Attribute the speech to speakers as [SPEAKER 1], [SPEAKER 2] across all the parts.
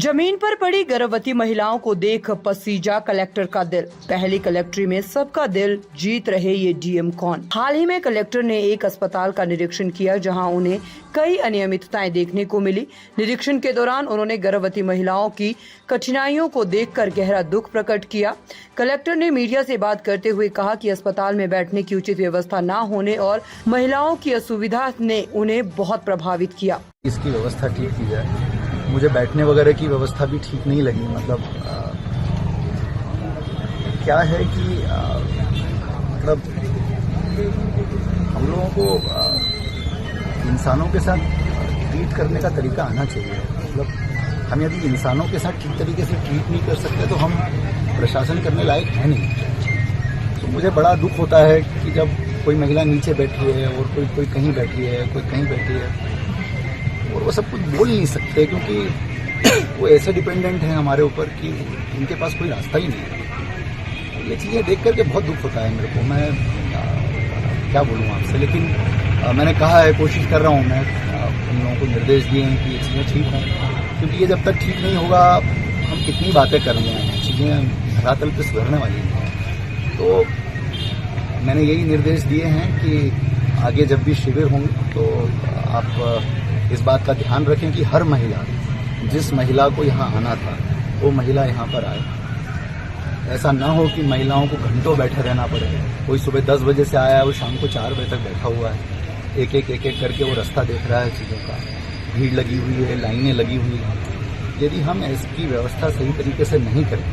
[SPEAKER 1] जमीन पर पड़ी गर्भवती महिलाओं को देख पसीजा कलेक्टर का दिल। पहली कलेक्ट्री में सबका दिल जीत रहे ये डीएम कौन। हाल ही में कलेक्टर ने एक अस्पताल का निरीक्षण किया जहां उन्हें कई अनियमितताएं देखने को मिली। निरीक्षण के दौरान उन्होंने गर्भवती महिलाओं की कठिनाइयों को देखकर गहरा दुख प्रकट किया। कलेक्टर ने मीडिया से बात करते हुए कहा कि अस्पताल में बैठने की उचित व्यवस्था न होने और महिलाओं की असुविधा ने उन्हें बहुत प्रभावित किया।
[SPEAKER 2] इसकी व्यवस्था ठीक की जाए। मुझे बैठने वगैरह की व्यवस्था भी ठीक नहीं लगी। मतलब क्या है कि मतलब हम लोगों को इंसानों के साथ ट्रीट करने का तरीका आना चाहिए। मतलब हम यदि इंसानों के साथ ठीक तरीके से ट्रीट नहीं कर सकते तो हम प्रशासन करने लायक है नहीं। तो मुझे बड़ा दुख होता है कि जब कोई महिला नीचे बैठी है और कोई कहीं बैठी है, कोई कहीं बैठी है और वो सब कुछ बोल नहीं सकते क्योंकि वो ऐसे डिपेंडेंट हैं हमारे ऊपर कि उनके पास कोई रास्ता ही नहीं है। ये चीज़ें देख करके बहुत दुख होता है मेरे को। मैं क्या बोलूँ आपसे, लेकिन मैंने कहा है, कोशिश कर रहा हूँ मैं, उन लोगों को निर्देश दिए हैं कि ये चीज़ें ठीक हों, क्योंकि ये जब तक ठीक नहीं होगा हम कितनी बातें कर रहे हैं, चीज़ें धरातल पर सुधरने वाली हैं। तो मैंने यही निर्देश दिए हैं कि आगे जब भी शिविर होंगे तो आप इस बात का ध्यान रखें कि हर महिला, जिस महिला को यहाँ आना था वो महिला यहाँ पर आए। ऐसा ना हो कि महिलाओं को घंटों बैठे रहना पड़े। कोई सुबह 10 बजे से आया है, वो शाम को 4 बजे तक बैठा हुआ है। एक एक करके वो रास्ता देख रहा है चीज़ों का। भीड़ लगी हुई है, लाइनें लगी हुई हैं। यदि हम इसकी व्यवस्था सही तरीके से नहीं करें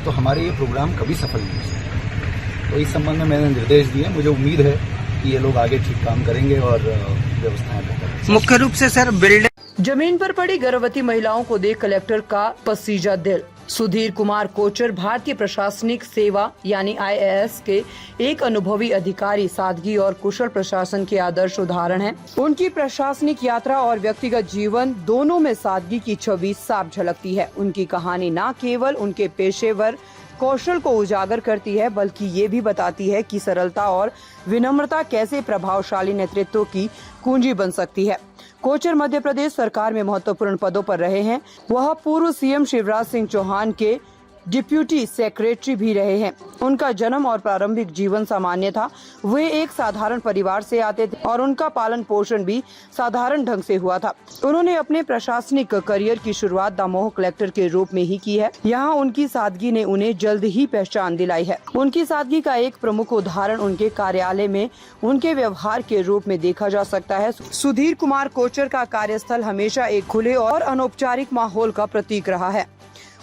[SPEAKER 2] तो हमारे ये प्रोग्राम कभी सफल नहीं हो सकते। तो इस संबंध में मैंने निर्देश दिए। मुझे उम्मीद है कि ये लोग आगे ठीक काम करेंगे और व्यवस्थाएं बेहतर।
[SPEAKER 3] मुख्य रूप से सर बिल्डिंग
[SPEAKER 1] जमीन पर पड़ी गर्भवती महिलाओं को देख कलेक्टर का पसीजा दिल। सुधीर कुमार कोचर भारतीय प्रशासनिक सेवा यानी IAS के एक अनुभवी अधिकारी, सादगी और कुशल प्रशासन के आदर्श उदाहरण हैं। उनकी प्रशासनिक यात्रा और व्यक्तिगत जीवन दोनों में सादगी की छवि साफ झलकती है। उनकी कहानी न केवल उनके पेशेवर कौशल को उजागर करती है बल्कि ये भी बताती है कि सरलता और विनम्रता कैसे प्रभावशाली नेतृत्व की कुंजी बन सकती है। कोचर मध्य प्रदेश सरकार में महत्वपूर्ण पदों पर रहे हैं। वह पूर्व CM शिवराज सिंह चौहान के डिप्यूटी सेक्रेटरी भी रहे हैं। उनका जन्म और प्रारंभिक जीवन सामान्य था। वे एक साधारण परिवार से आते थे और उनका पालन पोषण भी साधारण ढंग से हुआ था। उन्होंने अपने प्रशासनिक करियर की शुरुआत दमोह कलेक्टर के रूप में ही की है। यहाँ उनकी सादगी ने उन्हें जल्द ही पहचान दिलाई है। उनकी सादगी का एक प्रमुख उदाहरण उनके कार्यालय में उनके व्यवहार के रूप में देखा जा सकता है। सुधीर कुमार कोचर का कार्यस्थल हमेशा एक खुले और अनौपचारिक माहौल का प्रतीक रहा है।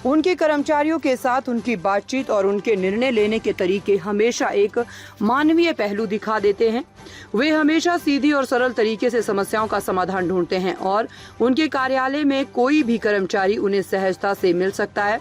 [SPEAKER 1] उनके कर्मचारियों के साथ उनकी बातचीत और उनके निर्णय लेने के तरीके हमेशा एक मानवीय पहलू दिखा देते हैं। वे हमेशा सीधी और सरल तरीके से समस्याओं का समाधान ढूंढते हैं और उनके कार्यालय में कोई भी कर्मचारी उन्हें सहजता से मिल सकता है।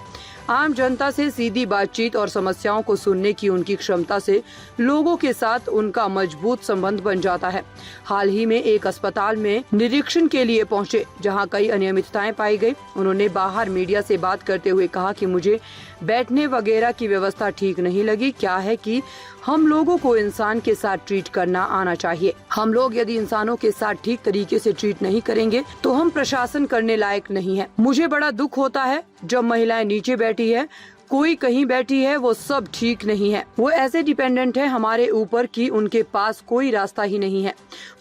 [SPEAKER 1] आम जनता से सीधी बातचीत और समस्याओं को सुनने की उनकी क्षमता से लोगों के साथ उनका मजबूत संबंध बन जाता है। हाल ही में एक अस्पताल में निरीक्षण के लिए पहुंचे जहां कई अनियमितताएं पाई गई। उन्होंने बाहर मीडिया से बात करते हुए कहा कि मुझे बैठने वगैरह की व्यवस्था ठीक नहीं लगी। क्या है कि हम लोगों को इंसान के साथ ट्रीट करना आना चाहिए। हम लोग यदि इंसानों के साथ ठीक तरीके से ट्रीट नहीं करेंगे तो हम प्रशासन करने लायक नहीं है। मुझे बड़ा दुख होता है जब महिलाएं नीचे बैठी है, कोई कहीं बैठी है, वो सब ठीक नहीं है। वो ऐसे डिपेंडेंट है हमारे ऊपर कि उनके पास कोई रास्ता ही नहीं है।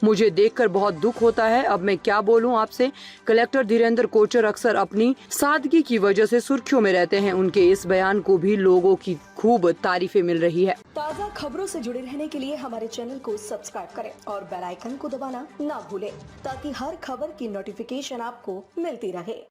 [SPEAKER 1] मुझे देखकर बहुत दुख होता है। अब मैं क्या बोलूं आपसे। कलेक्टर धीरेन्द्र कोचर अक्सर अपनी सादगी की वजह से सुर्खियों में रहते हैं। उनके इस बयान को भी लोगों की खूब तारीफें मिल रही है।
[SPEAKER 4] ताज़ा खबरों से जुड़े रहने के लिए हमारे चैनल को सब्सक्राइब करें और बेल आइकन को दबाना ना भूलें ताकि हर खबर की नोटिफिकेशन आपको मिलती रहे।